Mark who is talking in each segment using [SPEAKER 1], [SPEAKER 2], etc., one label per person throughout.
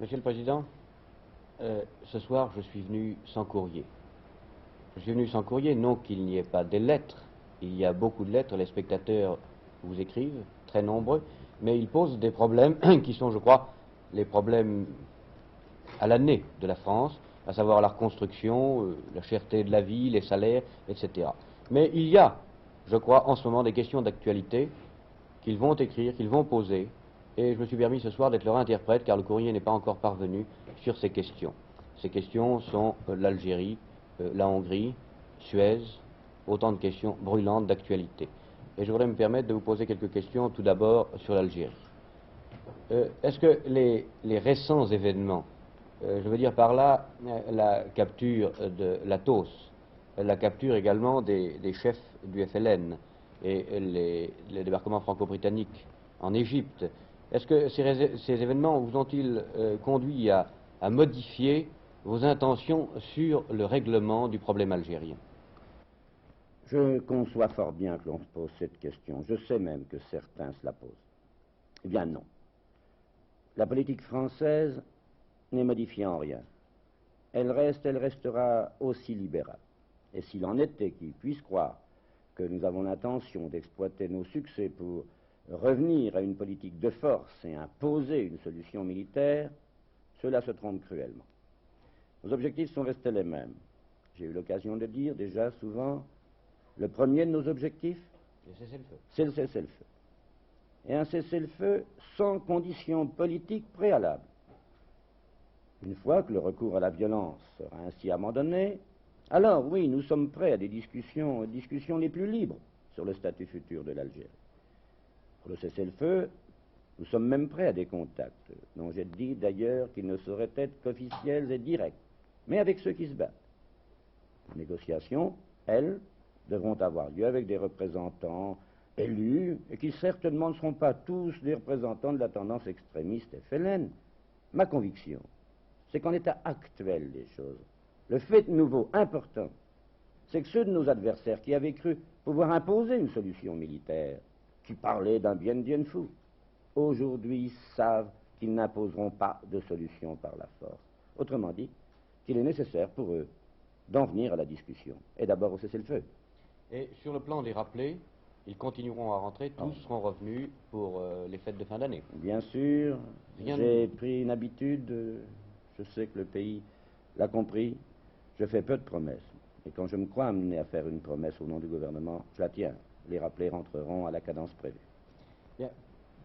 [SPEAKER 1] Monsieur le Président, ce soir je suis venu sans courrier. Je suis venu sans courrier, non qu'il n'y ait pas des lettres. Il y a beaucoup de lettres, les spectateurs vous écrivent, très nombreux, mais ils posent des problèmes qui sont, je crois, les problèmes à l'année de la France, à savoir la reconstruction, la cherté de la vie, les salaires, etc. Mais il y a, je crois, en ce moment des questions d'actualité qu'ils vont écrire, qu'ils vont poser, et je me suis permis ce soir d'être leur interprète, car le courrier n'est pas encore parvenu sur ces questions. Ces questions sont l'Algérie, la Hongrie, Suez, autant de questions brûlantes d'actualité. Et je voudrais me permettre de vous poser quelques questions, tout d'abord sur l'Algérie. Est-ce que les récents événements, je veux dire par là la capture de l'Athos, la capture également des chefs du FLN et les débarquements franco-britanniques en Égypte, est-ce que ces événements vous ont-ils conduit à modifier vos intentions sur le règlement du problème algérien?
[SPEAKER 2] Je conçois fort bien que l'on se pose cette question. Je sais même que certains se la posent. Eh bien non. La politique française n'est modifiée en rien. Elle restera aussi libérale. Et s'il en était qui puissent croire que nous avons l'intention d'exploiter nos succès pour revenir à une politique de force et imposer une solution militaire, cela se trompe cruellement. Nos objectifs sont restés les mêmes. J'ai eu l'occasion de dire déjà souvent, le premier de nos objectifs, c'est le cessez-le-feu. Et un cessez-le-feu sans conditions politiques préalables. Une fois que le recours à la violence sera ainsi abandonné, alors oui, nous sommes prêts à des discussions les plus libres sur le statut futur de l'Algérie. Pour le cessez-le-feu, nous sommes même prêts à des contacts, dont j'ai dit d'ailleurs qu'ils ne sauraient être qu'officiels et directs, mais avec ceux qui se battent. Les négociations, elles, devront avoir lieu avec des représentants élus, et qui certainement ne seront pas tous des représentants de la tendance extrémiste FLN. Ma conviction, c'est qu'en l'état actuel des choses, le fait nouveau, important, c'est que ceux de nos adversaires qui avaient cru pouvoir imposer une solution militaire, qui parlaient d'un Bien Dien Phu, aujourd'hui savent qu'ils n'imposeront pas de solution par la force. Autrement dit, qu'il est nécessaire pour eux d'en venir à la discussion, et d'abord au cessez-le-feu.
[SPEAKER 1] Et sur le plan des rappelés, ils continueront à rentrer, tous seront revenus pour les fêtes de fin d'année.
[SPEAKER 2] Bien sûr, j'ai pris une habitude, je sais que le pays l'a compris, je fais peu de promesses. Et quand je me crois amené à faire une promesse au nom du gouvernement, je la tiens. Les rappelés rentreront à la cadence prévue.
[SPEAKER 1] Bien.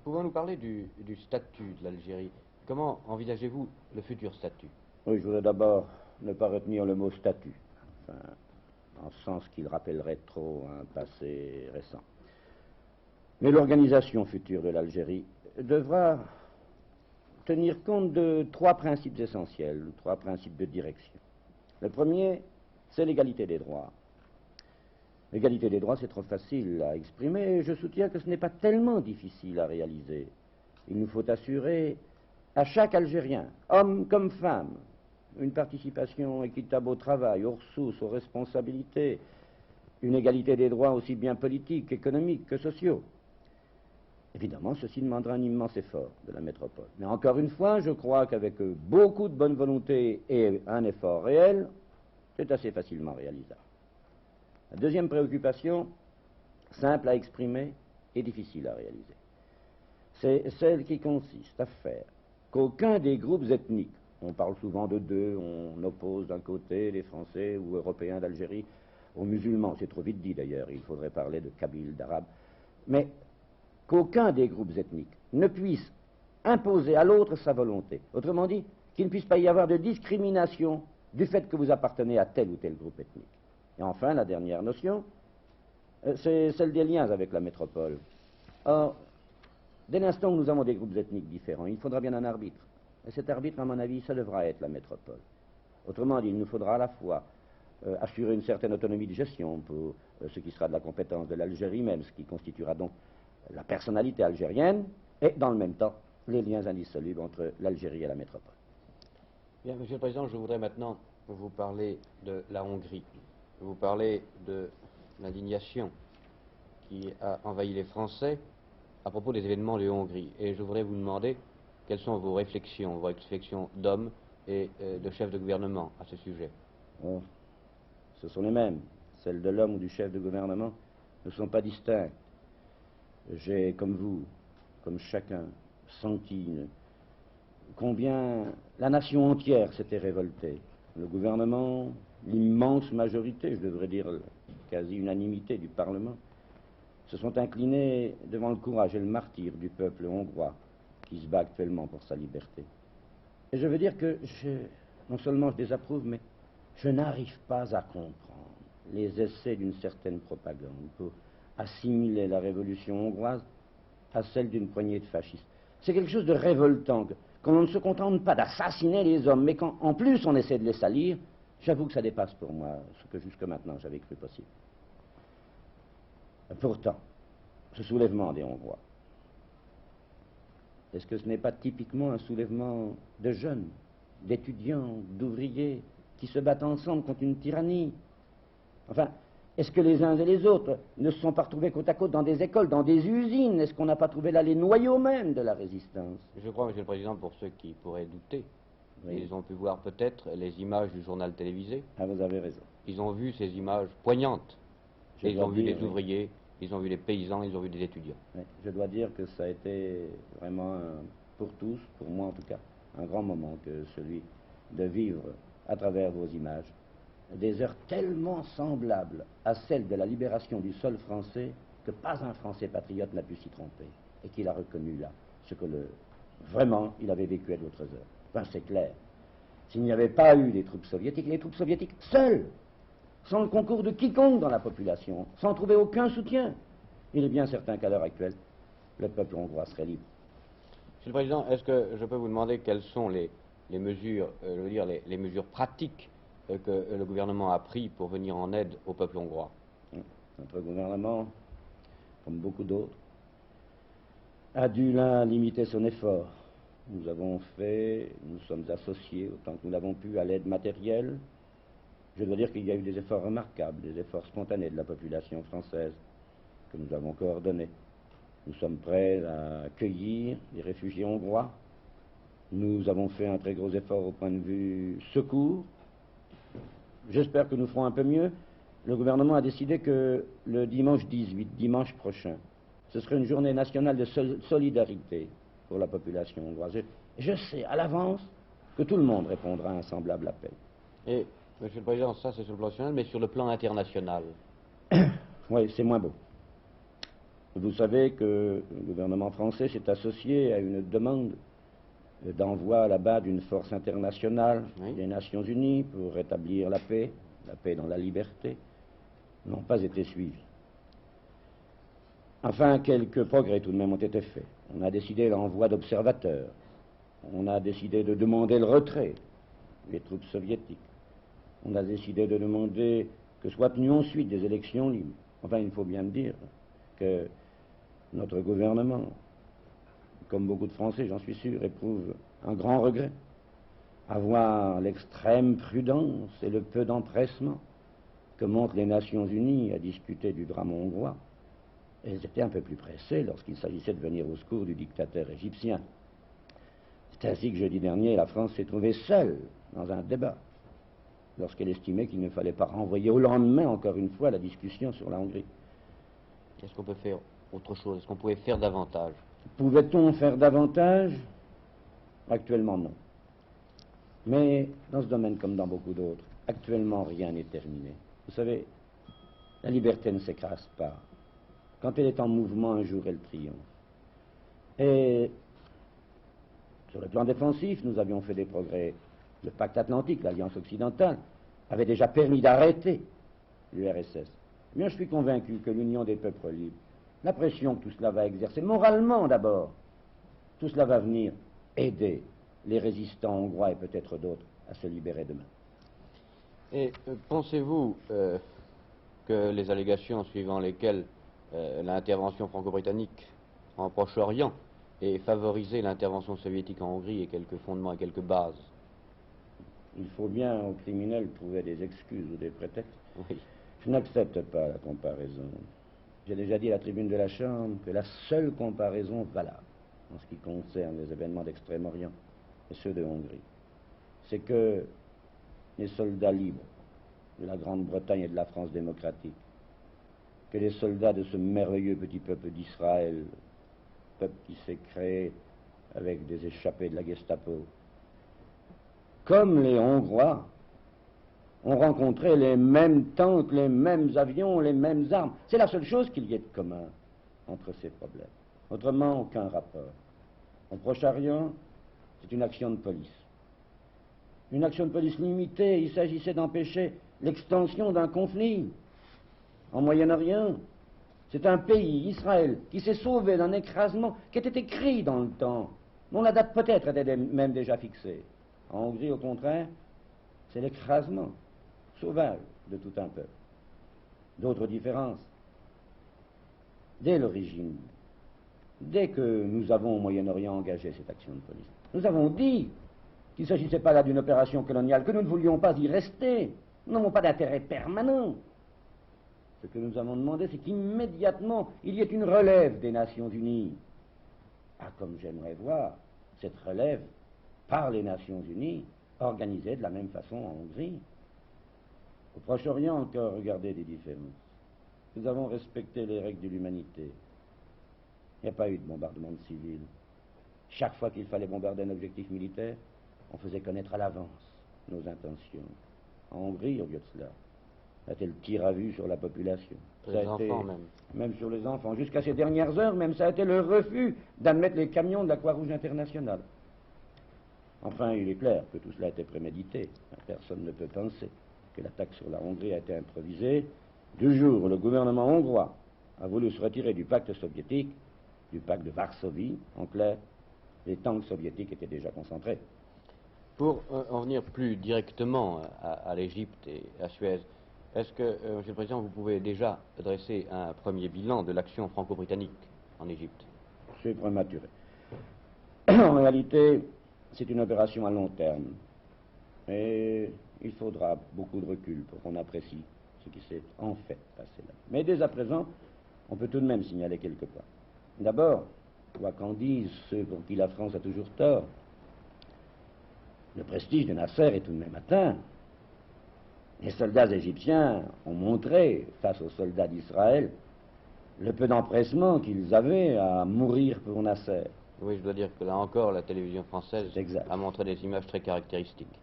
[SPEAKER 1] Pouvons-nous parler du statut de l'Algérie? Comment envisagez-vous le futur statut?
[SPEAKER 2] Oui, je voudrais d'abord ne pas retenir le mot statut, enfin, en ce sens qu'il rappellerait trop un passé récent. Mais l'organisation future de l'Algérie devra tenir compte de trois principes essentiels, trois principes de direction. Le premier, c'est l'égalité des droits. L'égalité des droits, c'est trop facile à exprimer, et je soutiens que ce n'est pas tellement difficile à réaliser. Il nous faut assurer à chaque Algérien, homme comme femme, une participation équitable au travail, aux ressources, aux responsabilités, une égalité des droits aussi bien politiques, économiques que sociaux. Évidemment, ceci demandera un immense effort de la métropole. Mais encore une fois, je crois qu'avec beaucoup de bonne volonté et un effort réel, c'est assez facilement réalisable. La deuxième préoccupation, simple à exprimer et difficile à réaliser, c'est celle qui consiste à faire qu'aucun des groupes ethniques, on parle souvent de deux, on oppose d'un côté les Français ou Européens d'Algérie aux musulmans, c'est trop vite dit d'ailleurs, il faudrait parler de Kabyles, d'Arabes, mais qu'aucun des groupes ethniques ne puisse imposer à l'autre sa volonté. Autrement dit, qu'il ne puisse pas y avoir de discrimination du fait que vous appartenez à tel ou tel groupe ethnique. Et enfin, la dernière notion, c'est celle des liens avec la métropole. Or, dès l'instant où nous avons des groupes ethniques différents, il faudra bien un arbitre. Et cet arbitre, à mon avis, ça devra être la métropole. Autrement dit, il nous faudra à la fois assurer une certaine autonomie de gestion pour ce qui sera de la compétence de l'Algérie même, ce qui constituera donc la personnalité algérienne, et dans le même temps, les liens indissolubles entre l'Algérie et la métropole.
[SPEAKER 1] Bien, Monsieur le Président, je voudrais maintenant vous parler de la Hongrie. Vous parlez de l'indignation qui a envahi les Français à propos des événements de Hongrie. Et je voudrais vous demander quelles sont vos réflexions d'homme et de chef de gouvernement à ce sujet?
[SPEAKER 2] Oh, ce sont les mêmes. Celles de l'homme ou du chef de gouvernement ne sont pas distinctes. J'ai, comme vous, comme chacun, senti combien la nation entière s'était révoltée. Le gouvernement, l'immense majorité, je devrais dire quasi-unanimité du Parlement, se sont inclinés devant le courage et le martyre du peuple hongrois qui se bat actuellement pour sa liberté. Et je veux dire que non seulement je désapprouve, mais je n'arrive pas à comprendre les essais d'une certaine propagande pour assimiler la révolution hongroise à celle d'une poignée de fascistes. C'est quelque chose de révoltant, qu'on ne se contente pas d'assassiner les hommes, mais qu'en plus on essaie de les salir. J'avoue que ça dépasse pour moi ce que jusque maintenant j'avais cru possible. Pourtant, ce soulèvement des Hongrois, est-ce que ce n'est pas typiquement un soulèvement de jeunes, d'étudiants, d'ouvriers, qui se battent ensemble contre une tyrannie? Enfin, est-ce que les uns et les autres ne se sont pas retrouvés côte à côte dans des écoles, dans des usines? Est-ce qu'on n'a pas trouvé là les noyaux même de la résistance?
[SPEAKER 1] Je crois, Monsieur le Président, pour ceux qui pourraient douter,
[SPEAKER 2] Oui.
[SPEAKER 1] ils ont pu voir peut-être les images du journal télévisé.
[SPEAKER 2] Ah, vous avez raison.
[SPEAKER 1] Ils ont vu ces images poignantes.
[SPEAKER 2] Je
[SPEAKER 1] Et ils
[SPEAKER 2] dois
[SPEAKER 1] ont vu
[SPEAKER 2] dire,
[SPEAKER 1] les
[SPEAKER 2] oui.
[SPEAKER 1] ouvriers, ils ont vu les paysans, ils ont vu des étudiants.
[SPEAKER 2] Oui, je dois dire que ça a été vraiment, pour tous, pour moi en tout cas, un grand moment que celui de vivre à travers vos images des heures tellement semblables à celles de la libération du sol français que pas un Français patriote n'a pu s'y tromper et qu'il a reconnu là ce que vraiment il avait vécu à d'autres heures. Enfin, c'est clair. S'il n'y avait pas eu les troupes soviétiques seules, sans le concours de quiconque dans la population, sans trouver aucun soutien, il est bien certain qu'à l'heure actuelle, le peuple hongrois serait libre.
[SPEAKER 1] Monsieur le Président, est-ce que je peux vous demander quelles sont les mesures, les mesures pratiques que le gouvernement a prises pour venir en aide au peuple hongrois?
[SPEAKER 2] Notre gouvernement, comme beaucoup d'autres, a dû là limiter son effort. Nous sommes associés autant que nous l'avons pu à l'aide matérielle. Je dois dire qu'il y a eu des efforts remarquables, des efforts spontanés de la population française que nous avons coordonnés. Nous sommes prêts à accueillir les réfugiés hongrois. Nous avons fait un très gros effort au point de vue secours. J'espère que nous ferons un peu mieux. Le gouvernement a décidé que le dimanche 18, dimanche prochain, ce serait une journée nationale de solidarité pour la population hongroise. Je sais à l'avance que tout le monde répondra à un semblable appel.
[SPEAKER 1] Et, Monsieur le Président, ça c'est sur le plan national, mais sur le plan international?
[SPEAKER 2] Oui, c'est moins beau. Vous savez que le gouvernement français s'est associé à une demande d'envoi là-bas d'une force internationale des Nations Unies pour rétablir la paix dans la liberté, n'ont pas été suivis. Enfin, quelques progrès tout de même ont été faits. On a décidé l'envoi d'observateurs. On a décidé de demander le retrait des troupes soviétiques. On a décidé de demander que soient tenues ensuite des élections libres. Enfin, il faut bien me dire que notre gouvernement, comme beaucoup de Français, j'en suis sûr, éprouve un grand regret à voir l'extrême prudence et le peu d'empressement que montrent les Nations Unies à discuter du drame hongrois. Elles étaient un peu plus pressées lorsqu'il s'agissait de venir au secours du dictateur égyptien. C'est ainsi que jeudi dernier, la France s'est trouvée seule dans un débat, lorsqu'elle estimait qu'il ne fallait pas renvoyer au lendemain, encore une fois, la discussion sur la Hongrie.
[SPEAKER 1] Est-ce qu'on peut faire autre chose? Est-ce qu'on pouvait faire davantage?
[SPEAKER 2] Pouvait-on faire davantage? Actuellement, non. Mais dans ce domaine, comme dans beaucoup d'autres, actuellement, rien n'est terminé. Vous savez, la liberté ne s'écrase pas. Quand elle est en mouvement, un jour, elle triomphe. Et sur le plan défensif, nous avions fait des progrès. Le pacte atlantique, l'Alliance occidentale, avait déjà permis d'arrêter l'URSS. Mais je suis convaincu que l'Union des peuples libres, la pression que tout cela va exercer, moralement d'abord, tout cela va venir aider les résistants hongrois et peut-être d'autres à se libérer demain.
[SPEAKER 1] Et pensez-vous que les allégations suivant lesquelles l'intervention franco-britannique en Proche-Orient ait favorisé l'intervention soviétique en Hongrie ait quelques fondements et quelques bases?
[SPEAKER 2] Il faut bien aux criminels trouver des excuses ou des prétextes.
[SPEAKER 1] Oui.
[SPEAKER 2] Je n'accepte pas la comparaison. J'ai déjà dit à la tribune de la Chambre que la seule comparaison valable, en ce qui concerne les événements d'Extrême-Orient et ceux de Hongrie, c'est que les soldats libres de la Grande-Bretagne et de la France démocratique, que les soldats de ce merveilleux petit peuple d'Israël, peuple qui s'est créé avec des échappés de la Gestapo, comme les Hongrois, ont rencontré les mêmes tanks, les mêmes avions, les mêmes armes. C'est la seule chose qu'il y ait de commun entre ces problèmes. Autrement, aucun rapport. Au Proche-Orient, c'est une action de police. Une action de police limitée, il s'agissait d'empêcher l'extension d'un conflit. En Moyen-Orient, c'est un pays, Israël, qui s'est sauvé d'un écrasement qui était écrit dans le temps, dont la date peut-être était même déjà fixée. En Hongrie, au contraire, c'est l'écrasement sauvage de tout un peuple. D'autres différences. Dès l'origine, dès que nous avons au Moyen-Orient engagé cette action de police, nous avons dit qu'il ne s'agissait pas là d'une opération coloniale, que nous ne voulions pas y rester. Nous n'avons pas d'intérêt permanent. Ce que nous avons demandé, c'est qu'immédiatement, il y ait une relève des Nations Unies. Ah, comme j'aimerais voir cette relève par les Nations Unies organisée de la même façon en Hongrie. Au Proche-Orient encore, regardez les différences. Nous avons respecté les règles de l'humanité. Il n'y a pas eu de bombardement de civils. Chaque fois qu'il fallait bombarder un objectif militaire, on faisait connaître à l'avance nos intentions. En Hongrie, au lieu de cela, ça a été le tir à vue sur la population.
[SPEAKER 1] Ça a été,
[SPEAKER 2] même sur les enfants. Jusqu'à ces dernières heures, même, ça a été le refus d'admettre les camions de la Croix-Rouge internationale. Enfin, il est clair que tout cela a été prémédité. Personne ne peut penser que l'attaque sur la Hongrie a été improvisée. Du jour où le gouvernement hongrois a voulu se retirer du pacte soviétique, du pacte de Varsovie, en clair, les tanks soviétiques étaient déjà concentrés.
[SPEAKER 1] Pour en venir plus directement à l'Égypte et à Suez, est-ce que, Monsieur le Président, vous pouvez déjà dresser un premier bilan de l'action franco-britannique en Égypte?
[SPEAKER 2] C'est prématuré. En réalité, c'est une opération à long terme. Et il faudra beaucoup de recul pour qu'on apprécie ce qui s'est en fait passé là. Mais dès à présent, on peut tout de même signaler quelques points. D'abord, quoi qu'en disent ceux pour qui la France a toujours tort, le prestige de Nasser est tout de même atteint. Les soldats égyptiens ont montré, face aux soldats d'Israël, le peu d'empressement qu'ils avaient à mourir pour Nasser.
[SPEAKER 1] Oui, je dois dire que là encore, la télévision française a montré des images très caractéristiques.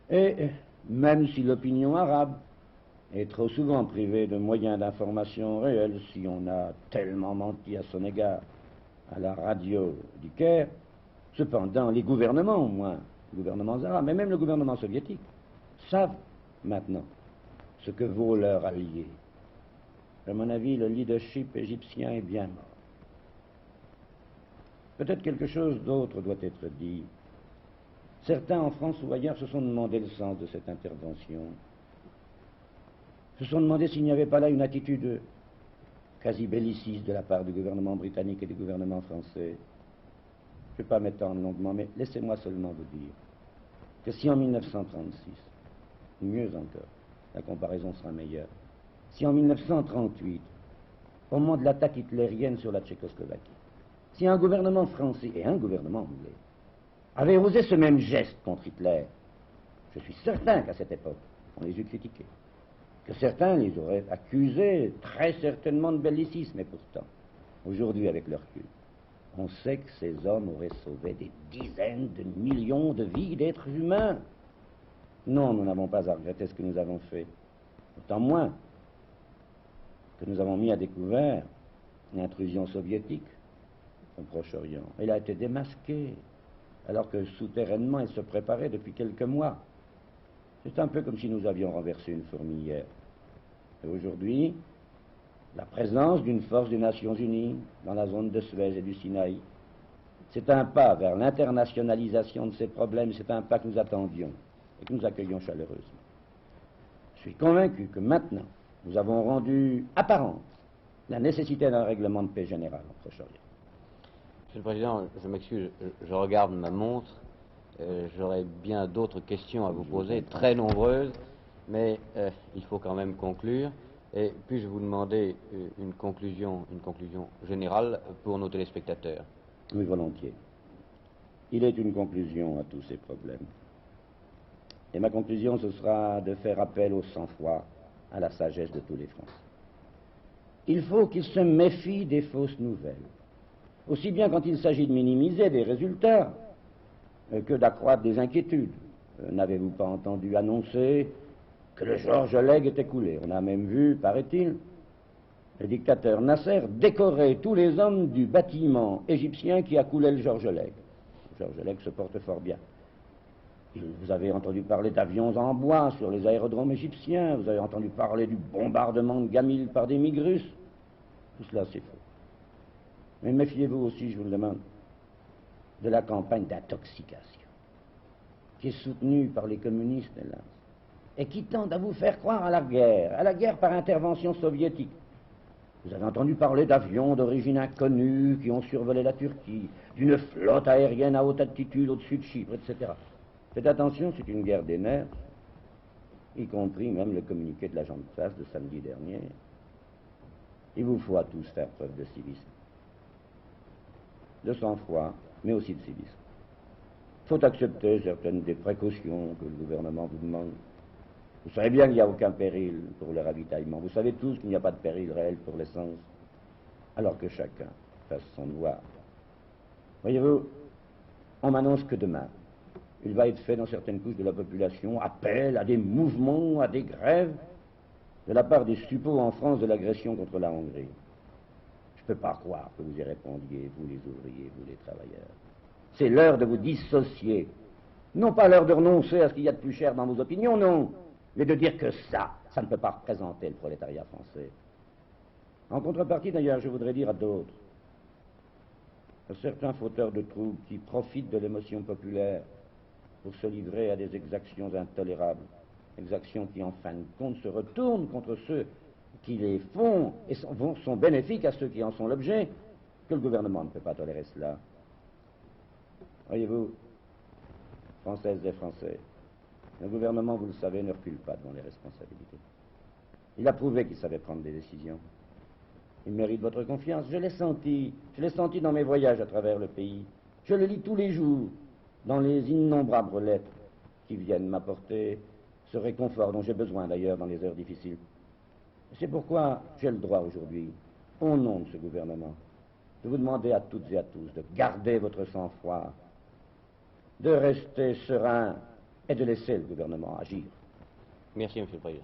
[SPEAKER 2] Et même si l'opinion arabe est trop souvent privée de moyens d'information réels, si on a tellement menti à son égard à la radio du Caire, cependant, les gouvernements au moins, les gouvernements arabes, mais même le gouvernement soviétique, savent maintenant ce que vaut leur allié. À mon avis, le leadership égyptien est bien mort. Peut-être quelque chose d'autre doit être dit. Certains en France ou ailleurs se sont demandé le sens de cette intervention. Se sont demandé s'il n'y avait pas là une attitude quasi belliciste de la part du gouvernement britannique et du gouvernement français. Je ne vais pas m'étendre longuement, mais laissez-moi seulement vous dire que si en 1936, mieux encore, la comparaison sera meilleure, si en 1938, au moment de l'attaque hitlérienne sur la Tchécoslovaquie, si un gouvernement français et un gouvernement anglais avaient osé ce même geste contre Hitler, je suis certain qu'à cette époque, on les eût critiqués, que certains les auraient accusés très certainement de bellicisme, et pourtant, aujourd'hui avec leur recul, on sait que ces hommes auraient sauvé des dizaines de millions de vies d'êtres humains. Non, nous n'avons pas à regretter ce que nous avons fait, d'autant moins que nous avons mis à découvert l'intrusion soviétique au Proche-Orient. Elle a été démasquée, alors que souterrainement elle se préparait depuis quelques mois. C'est un peu comme si nous avions renversé une fourmilière. Et aujourd'hui, la présence d'une force des Nations Unies dans la zone de Suez et du Sinaï, c'est un pas vers l'internationalisation de ces problèmes, c'est un pas que nous attendions et que nous accueillons chaleureusement. Je suis convaincu que maintenant, nous avons rendu apparente la nécessité d'un règlement de paix général en Proche-Orient.
[SPEAKER 1] Monsieur le Président, je m'excuse, je regarde ma montre. J'aurais bien d'autres questions à vous poser, très nombreuses, mais il faut quand même conclure. Et puis-je vous demander une conclusion générale pour nos téléspectateurs?
[SPEAKER 2] Oui, volontiers. Il est une conclusion à tous ces problèmes. Et ma conclusion, ce sera de faire appel au sang-froid, à la sagesse de tous les Français. Il faut qu'ils se méfient des fausses nouvelles, aussi bien quand il s'agit de minimiser des résultats que d'accroître des inquiétudes. N'avez-vous pas entendu annoncer que le Georges Lègue était coulé? On a même vu, paraît-il, le dictateur Nasser décorer tous les hommes du bâtiment égyptien qui a coulé le Georges Lègue. Georges Lègue se porte fort bien. Vous avez entendu parler d'avions en bois sur les aérodromes égyptiens, vous avez entendu parler du bombardement de Gamil par des MiG russes. Tout cela, c'est faux. Mais méfiez-vous aussi, je vous le demande, de la campagne d'intoxication qui est soutenue par les communistes, hélas, et qui tend à vous faire croire à la guerre par intervention soviétique. Vous avez entendu parler d'avions d'origine inconnue qui ont survolé la Turquie, d'une flotte aérienne à haute altitude au-dessus de Chypre, etc. Faites attention, c'est une guerre des nerfs, y compris même le communiqué de l'agent de presse de samedi dernier. Il vous faut à tous faire preuve de civisme, de sang-froid, mais aussi de civisme. Il faut accepter certaines des précautions que le gouvernement vous demande. Vous savez bien qu'il n'y a aucun péril pour le ravitaillement. Vous savez tous qu'il n'y a pas de péril réel pour l'essence, alors que chacun fasse son devoir. Voyez-vous, on m'annonce que demain, il va être fait dans certaines couches de la population appel à des mouvements, à des grèves, de la part des suppôts en France de l'agression contre la Hongrie. Je ne peux pas croire que vous y répondiez, vous les ouvriers, vous les travailleurs. C'est l'heure de vous dissocier. Non pas l'heure de renoncer à ce qu'il y a de plus cher dans vos opinions, non, mais de dire que ça ne peut pas représenter le prolétariat français. En contrepartie, d'ailleurs, je voudrais dire à d'autres, à certains fauteurs de troubles qui profitent de l'émotion populaire pour se livrer à des exactions intolérables, exactions qui, en fin de compte, se retournent contre ceux qui les font et sont bénéfiques à ceux qui en sont l'objet, que le gouvernement ne peut pas tolérer cela. Voyez-vous, Françaises et Français, le gouvernement, vous le savez, ne recule pas devant les responsabilités. Il a prouvé qu'il savait prendre des décisions. Il mérite votre confiance. Je l'ai senti dans mes voyages à travers le pays. Je le lis tous les jours dans les innombrables lettres qui viennent m'apporter ce réconfort dont j'ai besoin d'ailleurs dans les heures difficiles. C'est pourquoi j'ai le droit aujourd'hui, au nom de ce gouvernement, de vous demander à toutes et à tous de garder votre sang-froid, de rester serein et de laisser le gouvernement agir.
[SPEAKER 1] Merci, Monsieur le Président.